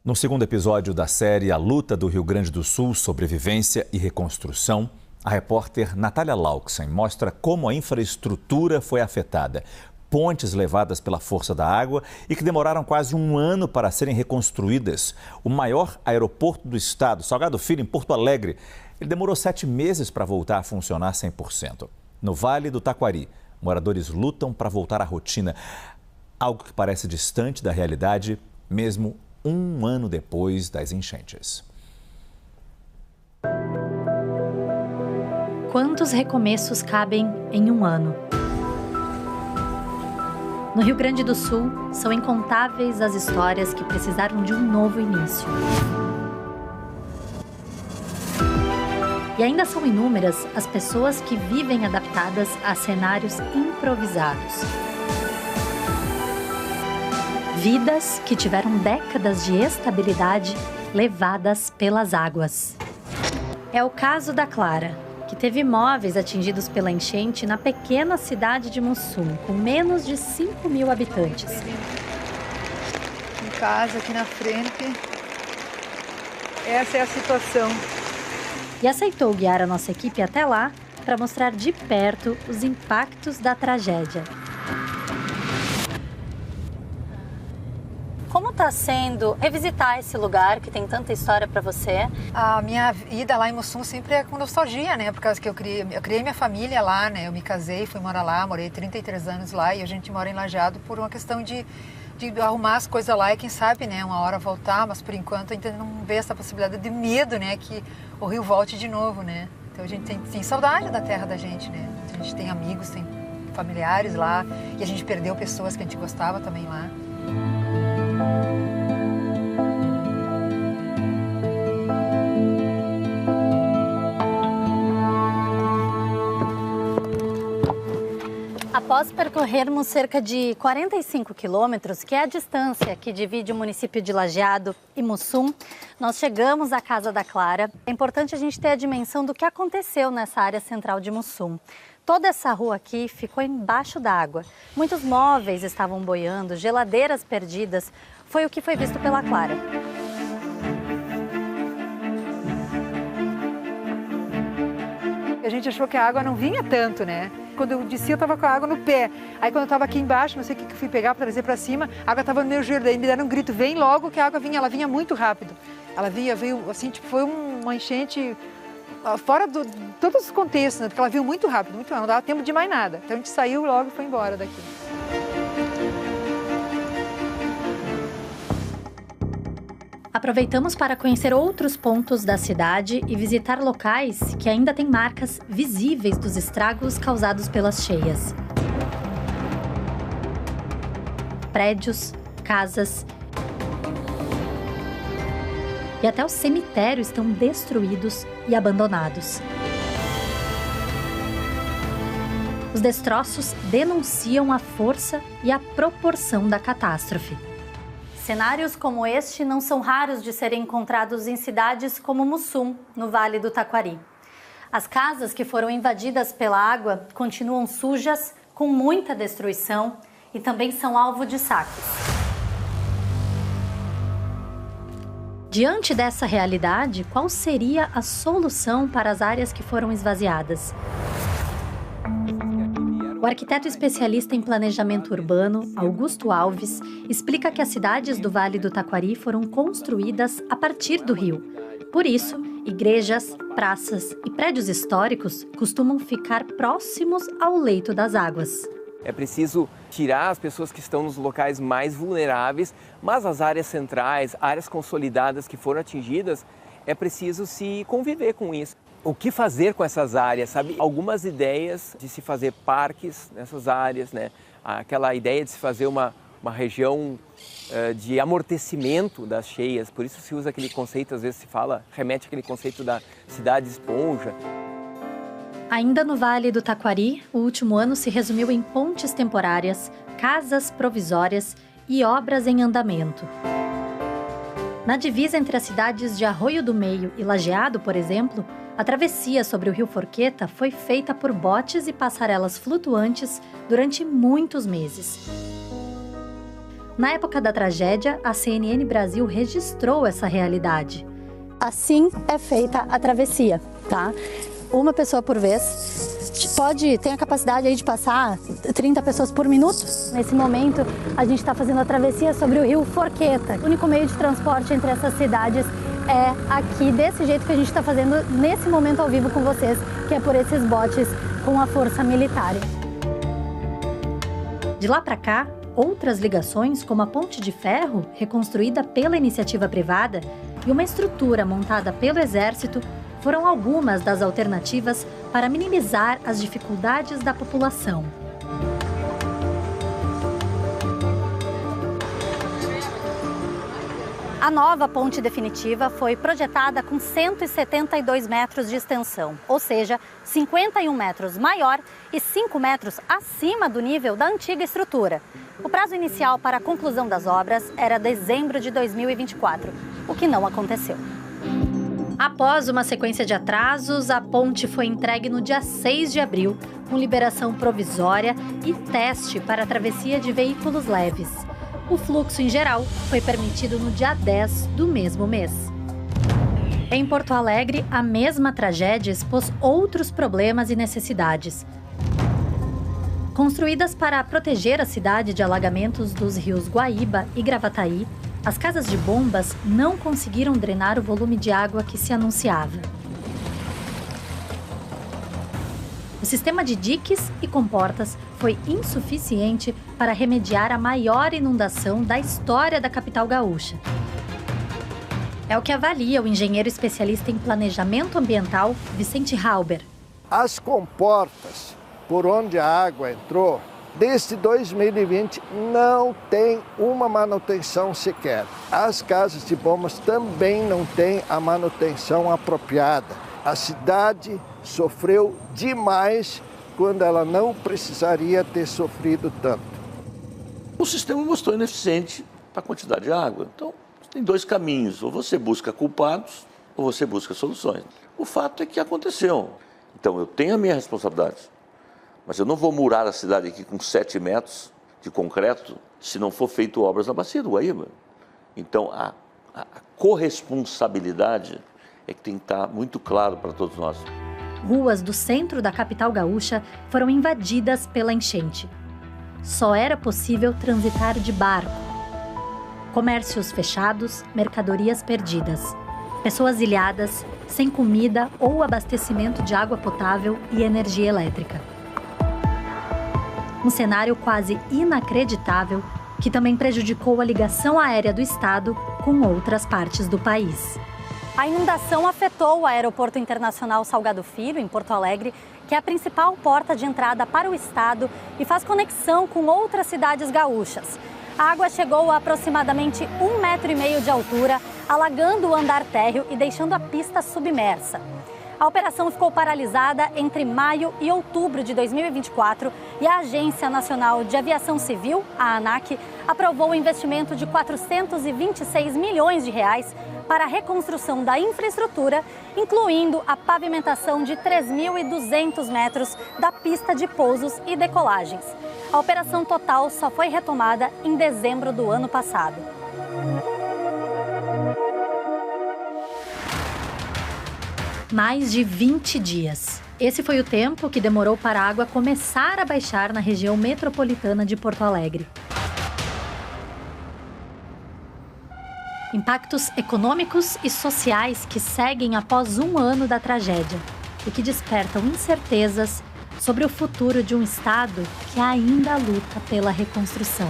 No segundo episódio da série A Luta do Rio Grande do Sul, Sobrevivência e Reconstrução, a repórter Natália Lauxen mostra como a infraestrutura foi afetada. Pontes levadas pela força da água e que demoraram quase um ano para serem reconstruídas. O maior aeroporto do estado, Salgado Filho, em Porto Alegre, ele demorou 7 meses para voltar a funcionar 100%. No Vale do Taquari, moradores lutam para voltar à rotina. Algo que parece distante da realidade, mesmo um ano depois das enchentes. Quantos recomeços cabem em um ano? No Rio Grande do Sul, são incontáveis as histórias que precisaram de um novo início. E ainda são inúmeras as pessoas que vivem adaptadas a cenários improvisados. Vidas que tiveram décadas de estabilidade levadas pelas águas. É o caso da Clara, que teve imóveis atingidos pela enchente na pequena cidade de Mussum, com menos de 5.000 habitantes. Em casa, aqui na frente, essa é a situação. E aceitou guiar a nossa equipe até lá para mostrar de perto os impactos da tragédia. Como está sendo revisitar esse lugar que tem tanta história para você? A minha ida lá em Mussum sempre é com nostalgia, né? Por causa que eu criei minha família lá, né? Eu me casei, fui morar lá, morei 33 anos lá e a gente mora em Lajeado por uma questão de arrumar as coisas lá e quem sabe, né? Uma hora voltar, mas por enquanto ainda não vê essa possibilidade de medo, né? Que o rio volte de novo, né? Então a gente tem saudade da terra da gente, né? A gente tem amigos, tem familiares lá e a gente perdeu pessoas que a gente gostava também lá. Após percorrermos cerca de 45 quilômetros, que é a distância que divide o município de Lajeado e Mussum, nós chegamos à Casa da Clara. É importante a gente ter a dimensão do que aconteceu nessa área central de Mussum. Toda essa rua aqui ficou embaixo d'água. Muitos móveis estavam boiando, geladeiras perdidas. Foi o que foi visto pela Clara. A gente achou que a água não vinha tanto, né? Quando eu desci, eu estava com a água no pé. Aí quando eu estava aqui embaixo, não sei o que eu fui pegar para trazer para cima, a água estava no meu joelho. Daí me deram um grito, vem logo que a água vinha. Ela vinha muito rápido. Ela veio assim, tipo, foi uma enchente fora de todos os contextos, né? Porque ela veio muito rápido, não dava tempo de mais nada. Então a gente saiu logo e foi embora daqui. Aproveitamos para conhecer outros pontos da cidade e visitar locais que ainda têm marcas visíveis dos estragos causados pelas cheias. Prédios, casas e até o cemitério estão destruídos e abandonados. Os destroços denunciam a força e a proporção da catástrofe. Cenários como este não são raros de serem encontrados em cidades como Mussum, no Vale do Taquari. As casas que foram invadidas pela água continuam sujas, com muita destruição e também são alvo de saques. Diante dessa realidade, qual seria a solução para as áreas que foram esvaziadas? O arquiteto especialista em planejamento urbano, Augusto Alves, explica que as cidades do Vale do Taquari foram construídas a partir do rio. Por isso, igrejas, praças e prédios históricos costumam ficar próximos ao leito das águas. É preciso tirar as pessoas que estão nos locais mais vulneráveis, mas as áreas centrais, áreas consolidadas que foram atingidas, é preciso se conviver com isso. O que fazer com essas áreas, sabe? Algumas ideias de se fazer parques nessas áreas, né? Aquela ideia de se fazer uma região de amortecimento das cheias, por isso se usa aquele conceito, às vezes se fala, remete àquele conceito da cidade esponja. Ainda no Vale do Taquari, o último ano se resumiu em pontes temporárias, casas provisórias e obras em andamento. Na divisa entre as cidades de Arroio do Meio e Lajeado, por exemplo, A travessia sobre o rio Forqueta foi feita por botes e passarelas flutuantes durante muitos meses. Na época da tragédia, a CNN Brasil registrou essa realidade. Assim é feita a travessia, tá? Uma pessoa por vez. Tem a capacidade aí de passar 30 pessoas por minuto. Nesse momento, a gente está fazendo a travessia sobre o rio Forqueta. O único meio de transporte entre essas cidades é aqui, desse jeito que a gente está fazendo nesse momento ao vivo com vocês, que é por esses botes com a força militar. De lá para cá, outras ligações, como a ponte de ferro, reconstruída pela iniciativa privada, e uma estrutura montada pelo Exército, foram algumas das alternativas para minimizar as dificuldades da população. A nova ponte definitiva foi projetada com 172 metros de extensão, ou seja, 51 metros maior e 5 metros acima do nível da antiga estrutura. O prazo inicial para a conclusão das obras era dezembro de 2024, o que não aconteceu. Após uma sequência de atrasos, a ponte foi entregue no dia 6 de abril, com liberação provisória e teste para a travessia de veículos leves. O fluxo, em geral, foi permitido no dia 10 do mesmo mês. Em Porto Alegre, a mesma tragédia expôs outros problemas e necessidades. Construídas para proteger a cidade de alagamentos dos rios Guaíba e Gravataí, as casas de bombas não conseguiram drenar o volume de água que se anunciava. O sistema de diques e comportas foi insuficiente para remediar a maior inundação da história da capital gaúcha. É o que avalia o engenheiro especialista em planejamento ambiental, Vicente Halber. As comportas por onde a água entrou, desde 2020 não tem uma manutenção sequer. As casas de bombas também não têm a manutenção apropriada. A cidade sofreu demais quando ela não precisaria ter sofrido tanto. O sistema mostrou ineficiente para a quantidade de água. Então, tem dois caminhos. Ou você busca culpados, ou você busca soluções. O fato é que aconteceu. Então, eu tenho a minha responsabilidade. Mas eu não vou murar a cidade aqui com 7 metros de concreto se não for feito obras na bacia do Guaíba. Então, a corresponsabilidade é que tem que estar muito claro para todos nós. Ruas do centro da capital gaúcha foram invadidas pela enchente. Só era possível transitar de barco. Comércios fechados, mercadorias perdidas. Pessoas ilhadas, sem comida ou abastecimento de água potável e energia elétrica. Um cenário quase inacreditável que também prejudicou a ligação aérea do estado com outras partes do país. A inundação afetou o Aeroporto Internacional Salgado Filho, em Porto Alegre, que é a principal porta de entrada para o estado e faz conexão com outras cidades gaúchas. A água chegou a aproximadamente 1,5 metros de altura, alagando o andar térreo e deixando a pista submersa. A operação ficou paralisada entre maio e outubro de 2024 e a Agência Nacional de Aviação Civil, a ANAC, aprovou o investimento de 426 milhões de reais para a reconstrução da infraestrutura, incluindo a pavimentação de 3.200 metros da pista de pousos e decolagens. A operação total só foi retomada em dezembro do ano passado. Mais de 20 dias. Esse foi o tempo que demorou para a água começar a baixar na região metropolitana de Porto Alegre. Impactos econômicos e sociais que seguem após um ano da tragédia e que despertam incertezas sobre o futuro de um estado que ainda luta pela reconstrução.